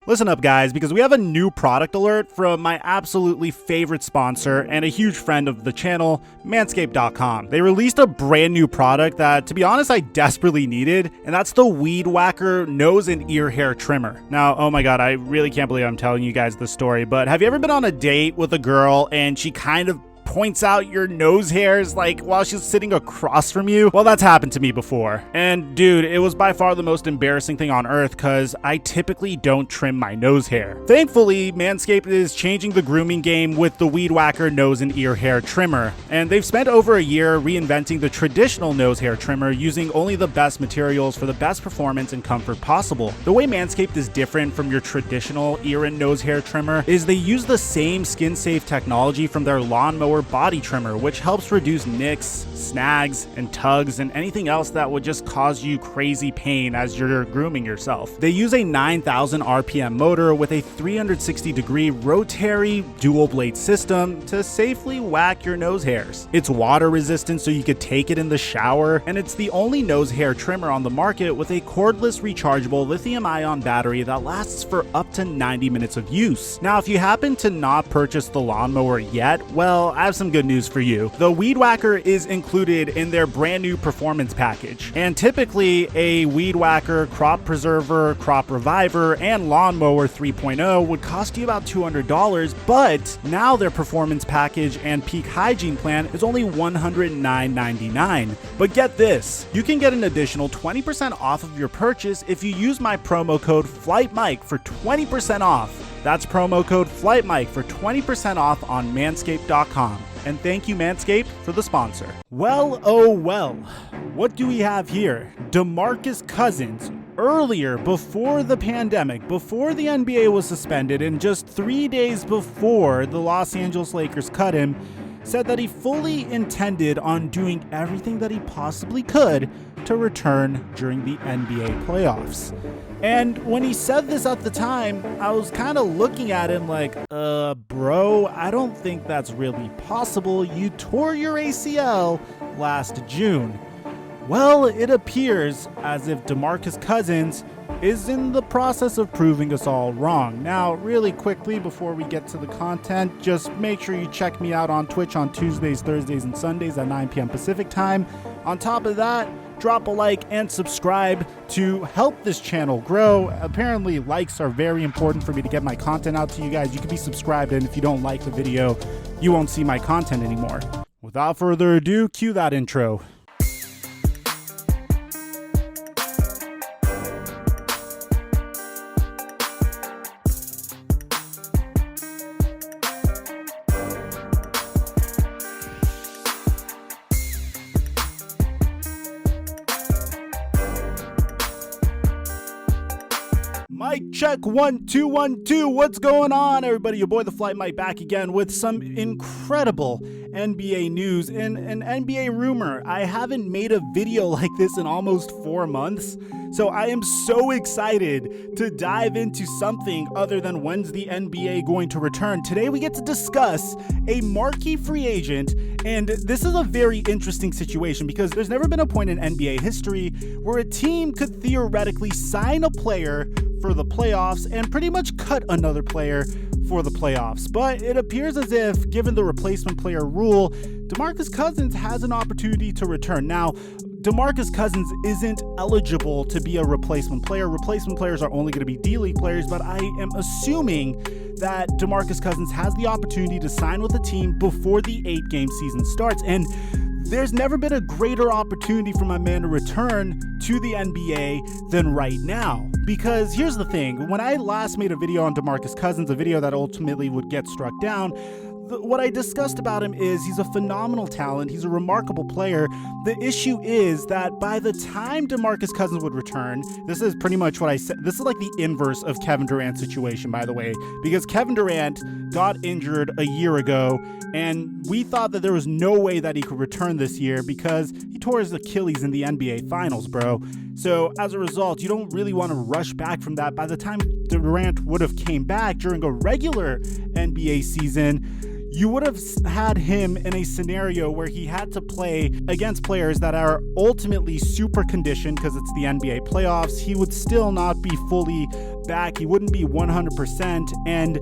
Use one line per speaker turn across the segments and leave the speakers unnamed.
Listen up, guys, because we have a new product alert from my absolutely favorite sponsor and a huge friend of the channel, Manscaped.com. They released a brand new product that, to be honest, I desperately needed, and that's the Weed Whacker Nose and Ear Hair Trimmer. Now, oh my god, I really can't believe I'm telling you guys this story, but have you ever been on a date with a girl and she kind of points out your nose hairs like while she's sitting across from you? Well, that's happened to me before. And dude, it was by far the most embarrassing thing on earth because I typically don't trim my nose hair. Thankfully, Manscaped is changing the grooming game with the Weed Whacker Nose and Ear Hair Trimmer. And they've spent over a year reinventing the traditional nose hair trimmer using only the best materials for the best performance and comfort possible. The way Manscaped is different from your traditional ear and nose hair trimmer is they use the same skin-safe technology from their lawnmower body trimmer, which helps reduce nicks, snags, and tugs, and anything else that would just cause you crazy pain as you're grooming yourself. They use a 9,000 RPM motor with a 360-degree rotary dual blade system to safely whack your nose hairs. It's water resistant, so you could take it in the shower, and it's the only nose hair trimmer on the market with a cordless rechargeable lithium-ion battery that lasts for up to 90 minutes of use. Now, if you happen to not purchase the lawnmower yet, well, I have some good news for you. The Weed Whacker is included in their brand new performance package, and typically a Weed Whacker, Crop Preserver, Crop Reviver, and Lawnmower 3.0 would cost you about $200, but now their performance package and peak hygiene plan is only $109.99. But get this, you can get an additional 20% off of your purchase if you use my promo code FlightMike for 20% off. That's promo code FlightMike for 20% off on Manscaped.com. And thank you, Manscaped, for the sponsor. Well, oh well. What do we have here? DeMarcus Cousins, earlier, before the pandemic, before the NBA was suspended, and just 3 days before the Los Angeles Lakers cut him, said that he fully intended on doing everything that he possibly could to return during the NBA playoffs. And when he said this at the time, I was kind of looking at him like, bro, I don't think that's really possible. You tore your ACL last June. Well, it appears as if DeMarcus Cousins is in the process of proving us all wrong. Now, really quickly, before we get to the content, just make sure you check me out on Twitch on Tuesdays, Thursdays, and Sundays at 9 p.m. Pacific time. On top of that, drop a like and subscribe to help this channel grow. Apparently, likes are very important for me to get my content out to you guys. You can be subscribed, and if you don't like the video, you won't see my content anymore. Without further ado, cue that intro. Mic check 1 2 1 2. What's going on, everybody? Your boy TheFlightMike back again with some incredible NBA news and an NBA rumor. I haven't made a video like this in almost 4 months, so I am so excited to dive into something other than when's the NBA going to return. Today we get to discuss a marquee free agent, and this is a very interesting situation because there's never been a point in NBA history where a team could theoretically sign a player for the playoffs and pretty much cut another player for the playoffs. But it appears as if, given the replacement player rule, DeMarcus Cousins has an opportunity to return. Now, DeMarcus Cousins isn't eligible to be a replacement player. Replacement players are only going to be D-League players, but I am assuming that DeMarcus Cousins has the opportunity to sign with a team before the 8-game season starts. And there's never been a greater opportunity for my man to return to the NBA than right now. Because here's the thing, when I last made a video on DeMarcus Cousins, a video that ultimately would get struck down, what I discussed about him is he's a phenomenal talent. He's a remarkable player. The issue is that by the time DeMarcus Cousins would return, this is pretty much what I said. This is like the inverse of Kevin Durant's situation, by the way, because Kevin Durant got injured a year ago, and we thought that there was no way that he could return this year because he tore his Achilles in the NBA Finals, bro. So as a result, you don't really want to rush back from that. By the time Durant would have came back during a regular NBA season, you would have had him in a scenario where he had to play against players that are ultimately super conditioned because it's the NBA playoffs. He would still not be fully back, he wouldn't be 100%, and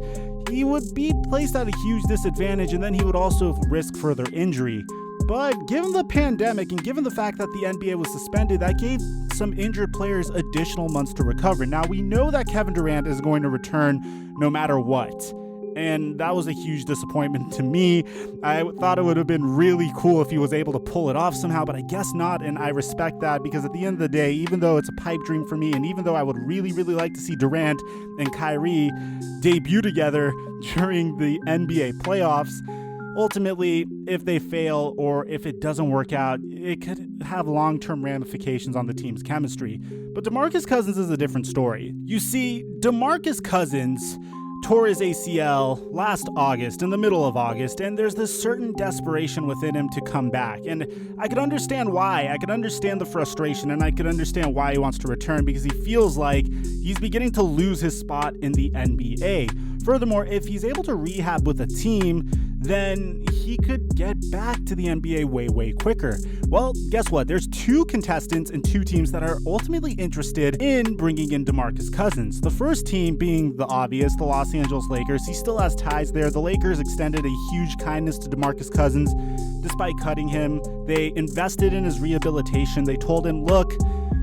he would be placed at a huge disadvantage, and then he would also risk further injury. But given the pandemic and given the fact that the NBA was suspended, that gave some injured players additional months to recover. Now, we know that Kevin Durant is going to return no matter what. And that was a huge disappointment to me. I thought it would have been really cool if he was able to pull it off somehow, but I guess not, and I respect that, because at the end of the day, even though it's a pipe dream for me, and even though I would really, really like to see Durant and Kyrie debut together during the NBA playoffs, ultimately, if they fail or if it doesn't work out, it could have long-term ramifications on the team's chemistry. But DeMarcus Cousins is a different story. You see, DeMarcus Cousins tore his ACL last August, in the middle of August, and there's this certain desperation within him to come back. And I could understand why. I could understand the frustration, and I could understand why he wants to return, because he feels like he's beginning to lose his spot in the NBA. Furthermore, if he's able to rehab with a team, then he could get back to the NBA way, way quicker. Well, guess what? There's 2 contestants and 2 teams that are ultimately interested in bringing in DeMarcus Cousins. The first team being the obvious, the Los Angeles Lakers. He still has ties there. The Lakers extended a huge kindness to DeMarcus Cousins despite cutting him. They invested in his rehabilitation. They told him, look,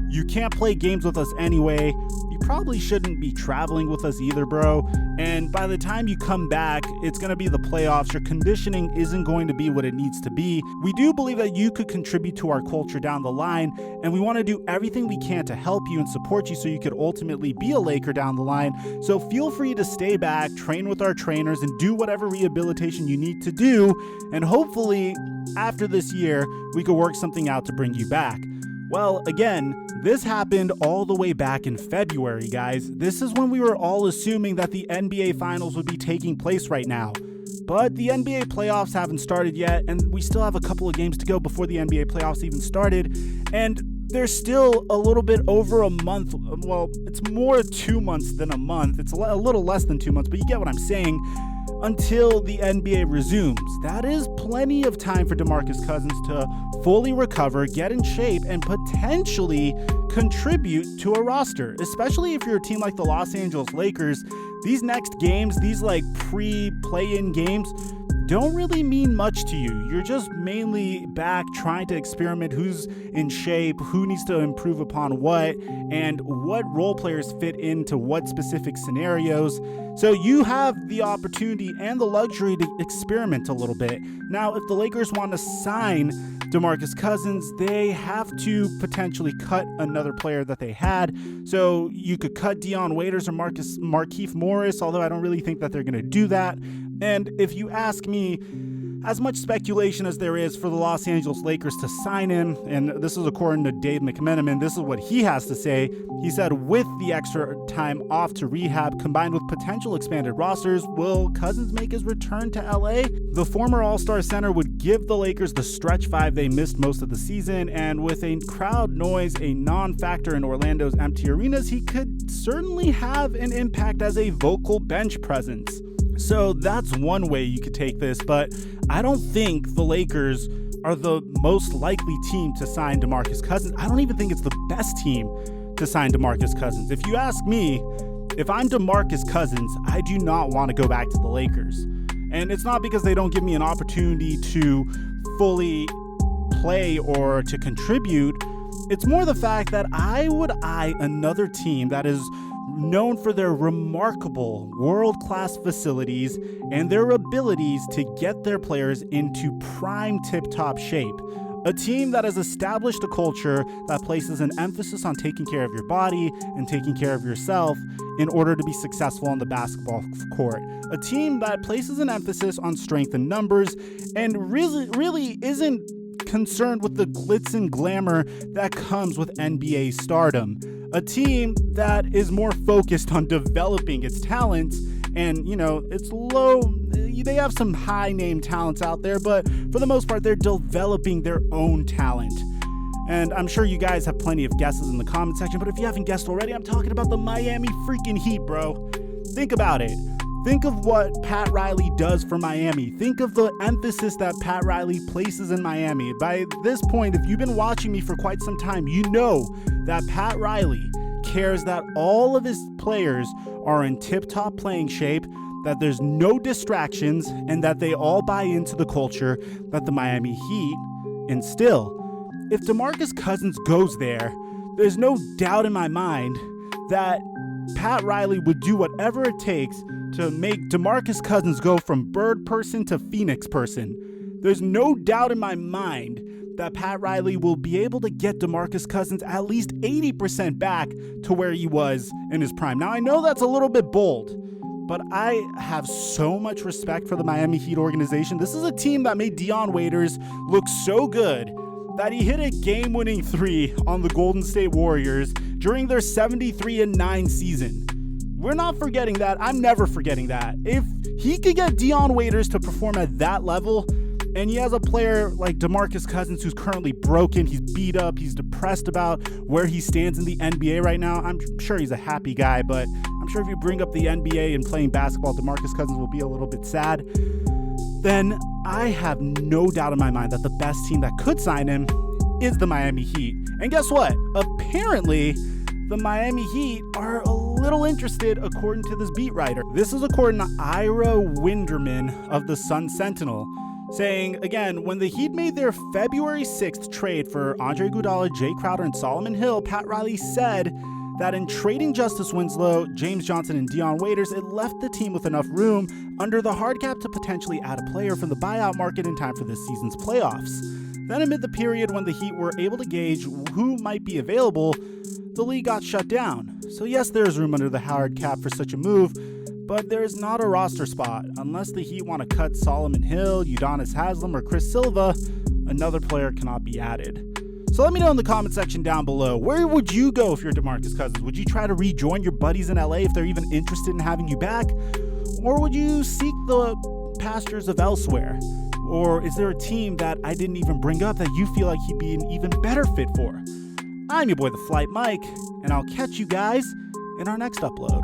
you can't play games with us anyway. You probably shouldn't be traveling with us either, bro. And by the time you come back, it's going to be the playoffs. Your conditioning isn't going to be what it needs to be. We do believe that you could contribute to our culture down the line, and we want to do everything we can to help you and support you so you could ultimately be a Laker down the line. So feel free to stay back, train with our trainers, and do whatever rehabilitation you need to do. And hopefully, after this year, we could work something out to bring you back. Well, again, this happened all the way back in February, guys. This is when we were all assuming that the NBA Finals would be taking place right now. But the NBA playoffs haven't started yet, and we still have a couple of games to go before the NBA playoffs even started. And there's still a little bit over a month. Well, it's more 2 months than a month. It's a little less than 2 months, but you get what I'm saying. Until the NBA resumes. That is plenty of time for DeMarcus Cousins to fully recover, get in shape, and potentially contribute to a roster, especially if you're a team like the Los Angeles Lakers. These next games, these like pre-play-in games, don't really mean much to you. You're just mainly back trying to experiment who's in shape, who needs to improve upon what, and what role players fit into what specific scenarios. So you have the opportunity and the luxury to experiment a little bit. Now, if the Lakers want to sign DeMarcus Cousins, they have to potentially cut another player that they had. So you could cut Dion Waiters or Markieff Morris, although I don't really think that they're going to do that. And if you ask me, as much speculation as there is for the Los Angeles Lakers to sign him, and this is according to Dave McMenamin, this is what he has to say. He said, with the extra time off to rehab combined with potential expanded rosters, will Cousins make his return to LA? The former All-Star center would give the Lakers the stretch 5 they missed most of the season, and with a crowd noise a non-factor in Orlando's empty arenas, he could certainly have an impact as a vocal bench presence. So that's one way you could take this, but I don't think the Lakers are the most likely team to sign DeMarcus Cousins. I don't even think it's the best team to sign DeMarcus Cousins. If you ask me, if I'm DeMarcus Cousins, I do not want to go back to the Lakers. And it's not because they don't give me an opportunity to fully play or to contribute. It's more the fact that I would eye another team that is known for their remarkable world-class facilities and their abilities to get their players into prime tip-top shape. A team that has established a culture that places an emphasis on taking care of your body and taking care of yourself in order to be successful on the basketball court. A team that places an emphasis on strength in numbers and really isn't concerned with the glitz and glamour that comes with NBA stardom. A team that is more focused on developing its talents, and it's low. They have some high name talents out there, but for the most part, they're developing their own talent. And I'm sure you guys have plenty of guesses in the comment section, but if you haven't guessed already, I'm talking about the Miami freaking Heat, bro. Think about it. Think of what Pat Riley does for Miami. Think of the emphasis that Pat Riley places in Miami. By this point, if you've been watching me for quite some time, you know that Pat Riley cares that all of his players are in tip-top playing shape, that there's no distractions, and that they all buy into the culture that the Miami Heat instill. If DeMarcus Cousins goes there, there's no doubt in my mind that Pat Riley would do whatever it takes to make DeMarcus Cousins go from bird person to phoenix person. There's no doubt in my mind that Pat Riley will be able to get DeMarcus Cousins at least 80% back to where he was in his prime. Now, I know that's a little bit bold, but I have so much respect for the Miami Heat organization. This is a team that made Dion Waiters look so good that he hit a game-winning 3 on the Golden State Warriors during their 73-9 season. We're not forgetting that. I'm never forgetting that. If he could get Dion Waiters to perform at that level, and he has a player like DeMarcus Cousins who's currently broken, he's beat up, he's depressed about where he stands in the NBA right now. I'm sure he's a happy guy, but I'm sure if you bring up the NBA and playing basketball, DeMarcus Cousins will be a little bit sad. Then I have no doubt in my mind that the best team that could sign him is the Miami Heat. And guess what? Apparently, the Miami Heat are a little interested, according to this beat writer. This is according to Ira Winderman of the Sun Sentinel, saying, again, when the Heat made their February 6th trade for Andre Iguodala, Jay Crowder, and Solomon Hill, Pat Riley said that in trading Justice Winslow, James Johnson, and Dion Waiters, it left the team with enough room under the hard cap to potentially add a player from the buyout market in time for this season's playoffs. Then amid the period when the Heat were able to gauge who might be available, the league got shut down. So yes, there is room under the hard cap for such a move, but there is not a roster spot. Unless the Heat want to cut Solomon Hill, Udonis Haslem, or Chris Silva, another player cannot be added. So let me know in the comment section down below, where would you go if you're DeMarcus Cousins? Would you try to rejoin your buddies in LA if they're even interested in having you back? Or would you seek the pastures of elsewhere? Or is there a team that I didn't even bring up that you feel like he'd be an even better fit for? I'm your boy, TheFlightMike, and I'll catch you guys in our next upload.